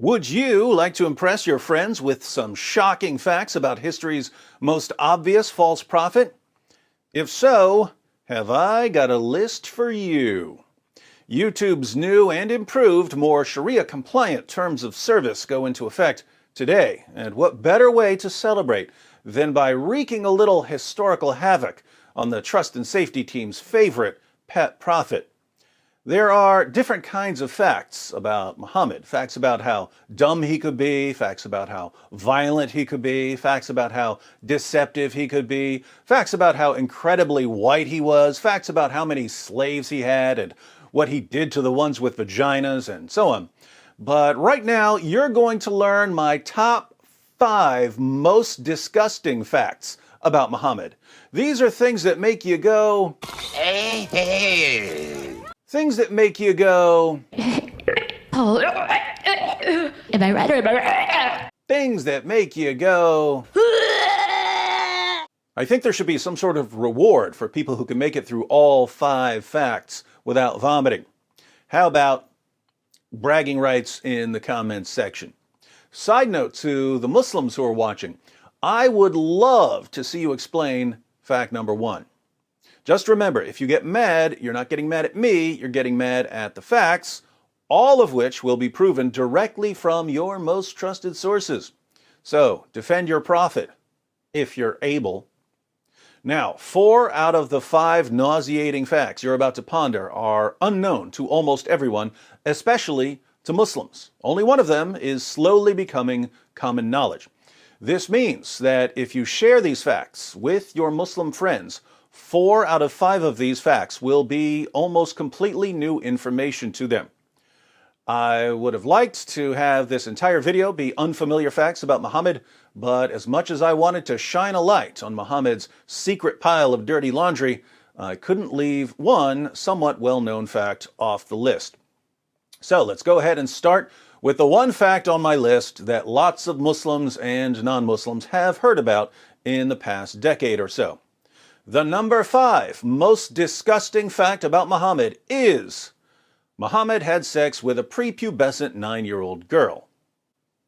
Would you like to impress your friends with some shocking facts about history's most obvious false prophet? If so, have I got a list for you. YouTube's new and improved, more Sharia-compliant terms of service go into effect today, and what better way to celebrate than by wreaking a little historical havoc on the trust and safety team's favorite pet prophet. There are different kinds of facts about Muhammad. Facts about how dumb he could be, facts about how violent he could be, facts about how deceptive he could be, facts about how incredibly white he was, facts about how many slaves he had and what he did to the ones with vaginas, and so on. But right now, you're going to learn my top 5 most disgusting facts about Muhammad. These are things that make you go... Things that make you go... Oh, am I right or am I right? Things that make you go... I think there should be some sort of reward for people who can make it through all 5 facts without vomiting. How about bragging rights in the comments section? Side note to the Muslims who are watching, I would love to see you explain fact number 1. Just remember, if you get mad, you're not getting mad at me, you're getting mad at the facts, all of which will be proven directly from your most trusted sources. So, defend your prophet, if you're able. Now, 4 out of the 5 nauseating facts you're about to ponder are unknown to almost everyone, especially to Muslims. Only one of them is slowly becoming common knowledge. This means that if you share these facts with your Muslim friends, 4 out of 5 of these facts will be almost completely new information to them. I would have liked to have this entire video be unfamiliar facts about Muhammad, but as much as I wanted to shine a light on Muhammad's secret pile of dirty laundry, I couldn't leave one somewhat well-known fact off the list. So let's go ahead and start with the one fact on my list that lots of Muslims and non-Muslims have heard about in the past decade or so. The number 5 most disgusting fact about Muhammad is Muhammad had sex with a prepubescent 9-year-old girl.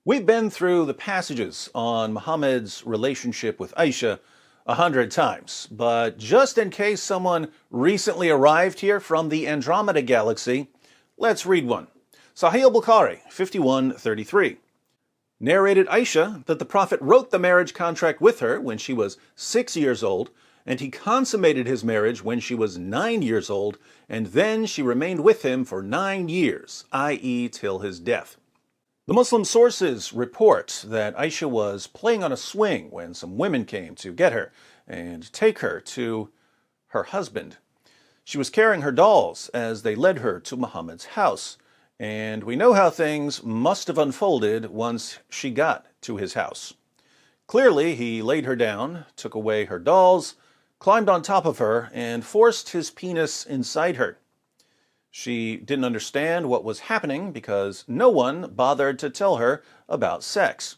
We've been through the passages on Muhammad's relationship with Aisha 100 times, but just in case someone recently arrived here from the Andromeda Galaxy, let's read one. Sahih al-Bukhari, 5133. Narrated Aisha that the Prophet wrote the marriage contract with her when she was 6 years old, and he consummated his marriage when she was 9 years old, and then she remained with him for 9 years, i.e. till his death. The Muslim sources report that Aisha was playing on a swing when some women came to get her and take her to her husband. She was carrying her dolls as they led her to Muhammad's house, and we know how things must have unfolded once she got to his house. Clearly, he laid her down, took away her dolls, climbed on top of her, and forced his penis inside her. She didn't understand what was happening because no one bothered to tell her about sex.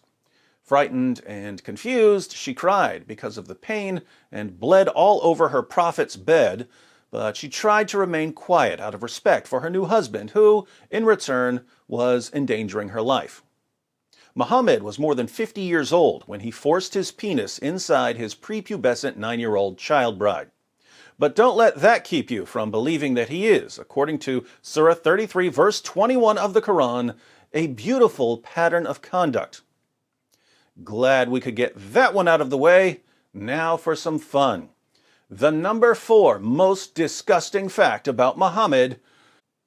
Frightened and confused, she cried because of the pain and bled all over her prophet's bed, but she tried to remain quiet out of respect for her new husband, who, in return, was endangering her life. Muhammad was more than 50 years old when he forced his penis inside his prepubescent 9-year-old child bride. But don't let that keep you from believing that he is, according to Surah 33, verse 21 of the Quran, a beautiful pattern of conduct. Glad we could get that one out of the way. Now for some fun. The number 4 most disgusting fact about Muhammad: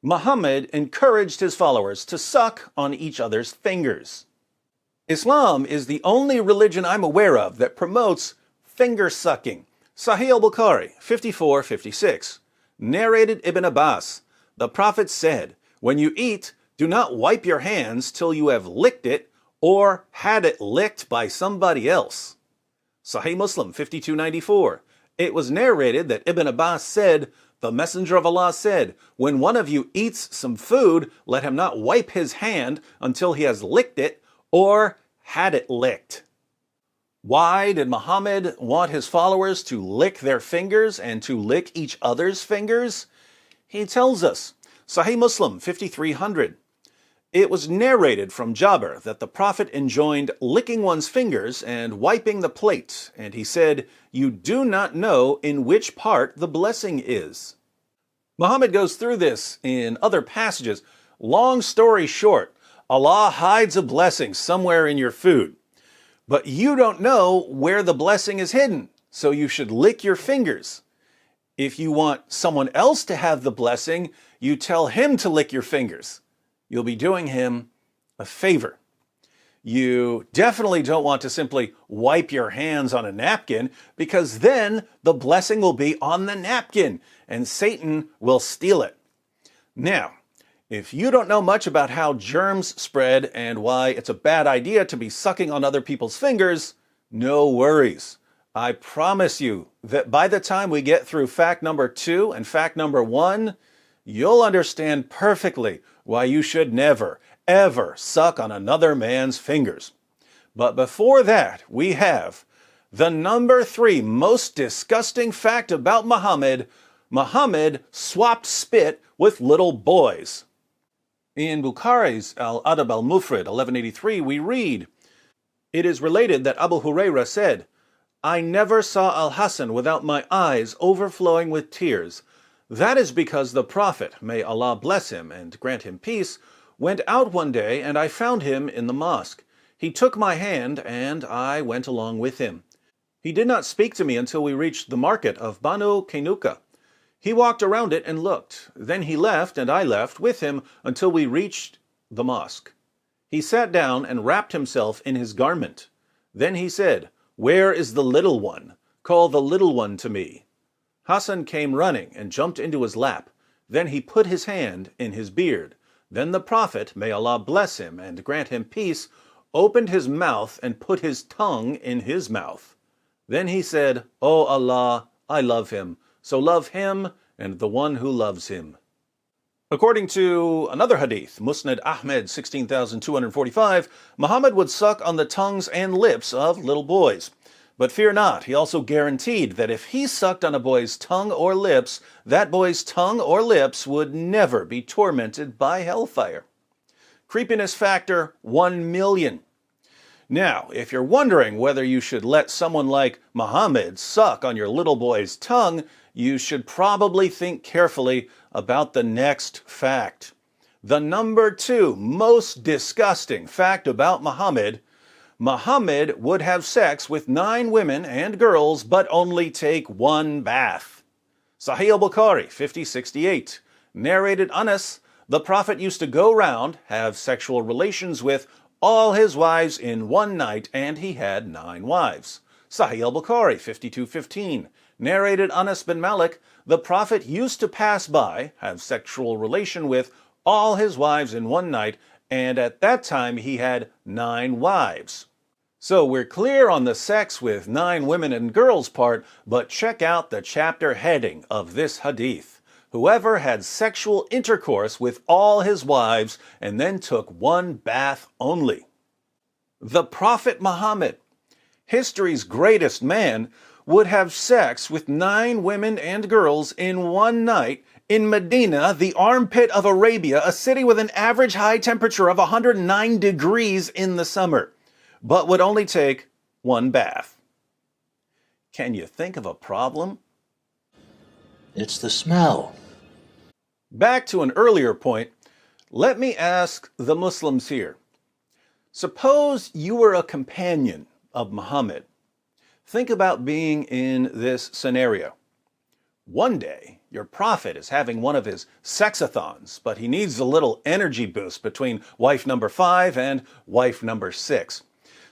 Muhammad encouraged his followers to suck on each other's fingers. Islam is the only religion I'm aware of that promotes finger sucking. Sahih al-Bukhari, 5456. Narrated Ibn Abbas, the Prophet said, "When you eat, do not wipe your hands till you have licked it or had it licked by somebody else." Sahih Muslim, 5294. It was narrated that Ibn Abbas said, "The Messenger of Allah said, when one of you eats some food, let him not wipe his hand until he has licked it or had it licked." Why did Muhammad want his followers to lick their fingers and to lick each other's fingers? He tells us, Sahih Muslim 5300, It was narrated from Jabir that the Prophet enjoined licking one's fingers and wiping the plate, and he said, "You do not know in which part the blessing is." Muhammad goes through this in other passages. Long story short, Allah hides a blessing somewhere in your food, but you don't know where the blessing is hidden, so you should lick your fingers. If you want someone else to have the blessing, you tell him to lick your fingers. You'll be doing him a favor. You definitely don't want to simply wipe your hands on a napkin, because then the blessing will be on the napkin and Satan will steal it. Now, if you don't know much about how germs spread and why it's a bad idea to be sucking on other people's fingers, no worries. I promise you that by the time we get through fact number 2 and fact number 1, you'll understand perfectly why you should never, ever suck on another man's fingers. But before that, we have the number 3 most disgusting fact about Muhammad. Muhammad swapped spit with little boys. In Bukhari's Al-Adab al-Mufrad, 1183, we read, "It is related that Abu Huraira said, 'I never saw Al-Hasan without my eyes overflowing with tears. That is because the Prophet, may Allah bless him and grant him peace, went out one day and I found him in the mosque. He took my hand and I went along with him. He did not speak to me until we reached the market of Banu Kainuka. He walked around it and looked. Then he left and I left with him until we reached the mosque. He sat down and wrapped himself in his garment. Then he said, 'Where is the little one? Call the little one to me.' Hassan came running and jumped into his lap. Then he put his hand in his beard. Then the Prophet, may Allah bless him and grant him peace, opened his mouth and put his tongue in his mouth. Then he said, 'O Allah, I love him, so love him and the one who loves him.'" According to another hadith, Musnad Ahmed 16,245, Muhammad would suck on the tongues and lips of little boys. But fear not, he also guaranteed that if he sucked on a boy's tongue or lips, that boy's tongue or lips would never be tormented by hellfire. Creepiness factor 1,000,000. Now, if you're wondering whether you should let someone like Muhammad suck on your little boy's tongue, you should probably think carefully about the next fact. The number 2 most disgusting fact about Muhammad: Muhammad would have sex with 9 women and girls, but only take 1 bath. Sahih al-Bukhari, 5068. Narrated Anas, the Prophet used to go round, have sexual relations with all his wives in one night, and he had 9 wives. Sahih al-Bukhari, 5215. Narrated Anas bin Malik, the Prophet used to pass by, have sexual relation with all his wives in one night, and at that time he had 9 wives. So we're clear on the sex with 9 women and girls part, but check out the chapter heading of this hadith. Whoever had sexual intercourse with all his wives and then took 1 bath only. The Prophet Muhammad, history's greatest man, would have sex with 9 women and girls in one night in Medina, the armpit of Arabia, a city with an average high temperature of 109 degrees in the summer, but would only take 1 bath. Can you think of a problem? It's the smell. Back to an earlier point, let me ask the Muslims here. Suppose you were a companion of Muhammad. Think about being in this scenario. One day, your prophet is having one of his sexathons, but he needs a little energy boost between wife number 5 and wife number 6.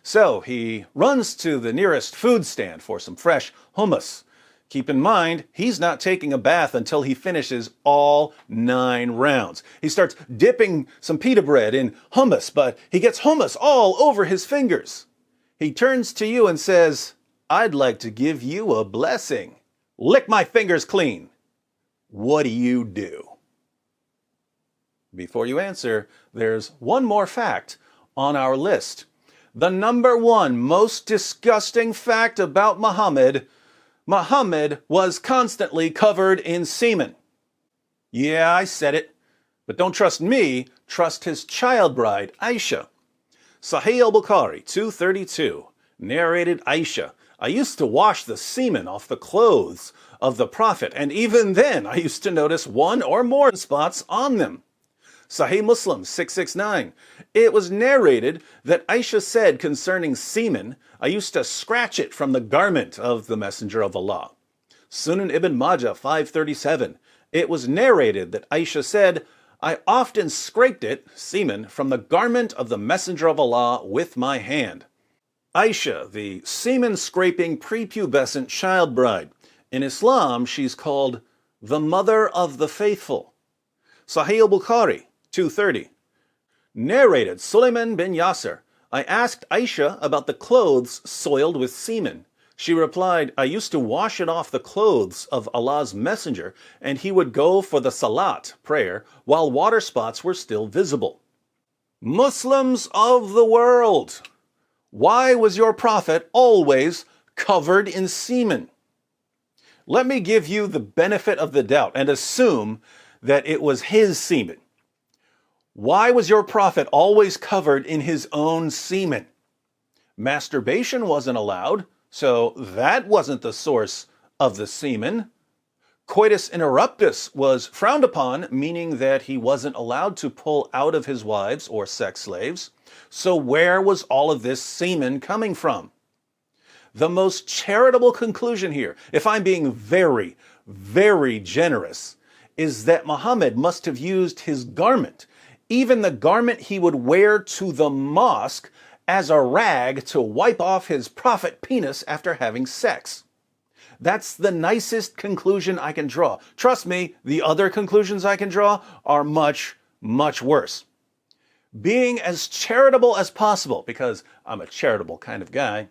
So he runs to the nearest food stand for some fresh hummus. Keep in mind, he's not taking a bath until he finishes all 9 rounds. He starts dipping some pita bread in hummus, but he gets hummus all over his fingers. He turns to you and says, "I'd like to give you a blessing. Lick my fingers clean." What do? Before you answer, there's one more fact on our list. The number 1 most disgusting fact about Muhammad: Muhammad was constantly covered in semen. Yeah, I said it. But don't trust me, trust his child bride, Aisha. Sahih al-Bukhari 232, narrated Aisha, I used to wash the semen off the clothes of the Prophet, and even then I used to notice one or more spots on them. Sahih Muslim 669, it was narrated that Aisha said concerning semen, I used to scratch it from the garment of the Messenger of Allah. Sunan Ibn Majah 537, it was narrated that Aisha said, I often scraped it, semen, from the garment of the Messenger of Allah with my hand. Aisha, the semen-scraping prepubescent child bride. In Islam, she's called the mother of the faithful. Sahih al-Bukhari 230. Narrated Sulaiman bin Yasser, I asked Aisha about the clothes soiled with semen. She replied, I used to wash it off the clothes of Allah's messenger, and he would go for the salat, prayer, while water spots were still visible. Muslims of the world, why was your prophet always covered in semen? Let me give you the benefit of the doubt and assume that it was his semen. Why was your prophet always covered in his own semen? Masturbation wasn't allowed, so that wasn't the source of the semen. Coitus interruptus was frowned upon, meaning that he wasn't allowed to pull out of his wives or sex slaves. So where was all of this semen coming from? The most charitable conclusion here, if I'm being very, very generous, is that Muhammad must have used his garment, even the garment he would wear to the mosque, as a rag to wipe off his prophet penis after having sex. That's the nicest conclusion I can draw. Trust me, the other conclusions I can draw are much, much worse. Being as charitable as possible, because I'm a charitable kind of guy,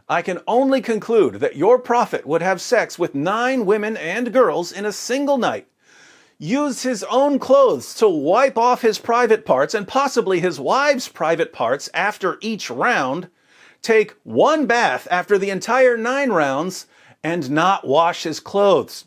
I can only conclude that your prophet would have sex with 9 women and girls in a single night, use his own clothes to wipe off his private parts and possibly his wives' private parts after each round, take 1 bath after the entire 9 rounds, and not wash his clothes.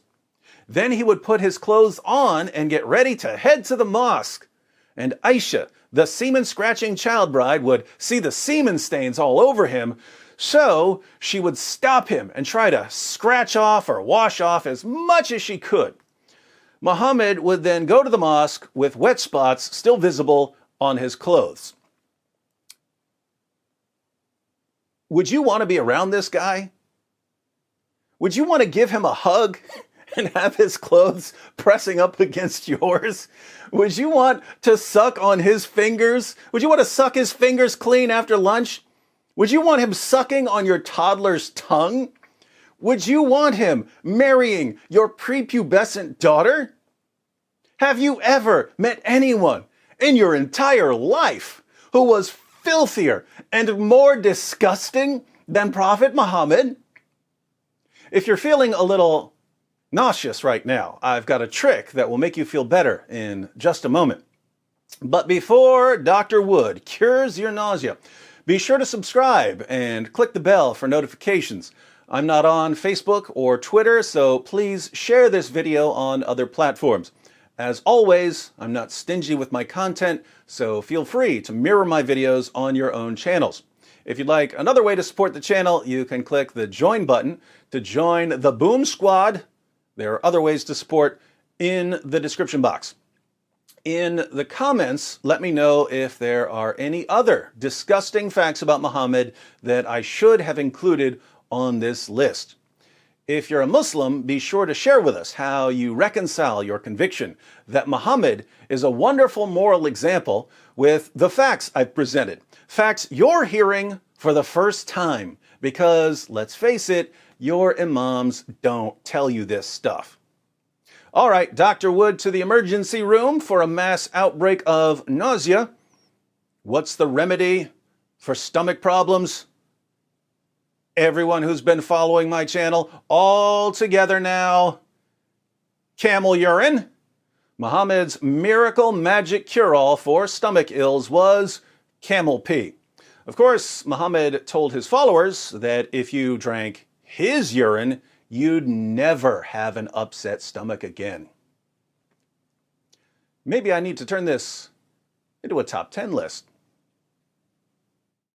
Then he would put his clothes on and get ready to head to the mosque. And Aisha, the semen-scratching child bride, would see the semen stains all over him, so she would stop him and try to scratch off or wash off as much as she could. Muhammad would then go to the mosque with wet spots still visible on his clothes. Would you want to be around this guy? Would you want to give him a hug and have his clothes pressing up against yours? Would you want to suck on his fingers? Would you want to suck his fingers clean after lunch? Would you want him sucking on your toddler's tongue? Would you want him marrying your prepubescent daughter? Have you ever met anyone in your entire life who was filthier and more disgusting than Prophet Muhammad? If you're feeling a little nauseous right now, I've got a trick that will make you feel better in just a moment. But before Dr. Wood cures your nausea, be sure to subscribe and click the bell for notifications. I'm not on Facebook or Twitter, so please share this video on other platforms. As always, I'm not stingy with my content, so feel free to mirror my videos on your own channels. If you'd like another way to support the channel, you can click the join button to join the Boom Squad. There are other ways to support in the description box. In the comments, let me know if there are any other disgusting facts about Muhammad that I should have included on this list. If you're a Muslim, be sure to share with us how you reconcile your conviction that Muhammad is a wonderful moral example with the facts I've presented. Facts you're hearing for the first time, because, let's face it, your imams don't tell you this stuff. All right, Dr. Wood to the emergency room for a mass outbreak of nausea. What's the remedy for stomach problems? Everyone who's been following my channel, all together now. Camel urine. Muhammad's miracle magic cure-all for stomach ills was camel pee. Of course, Muhammad told his followers that if you drank his urine, you'd never have an upset stomach again. Maybe I need to turn this into a top 10 list.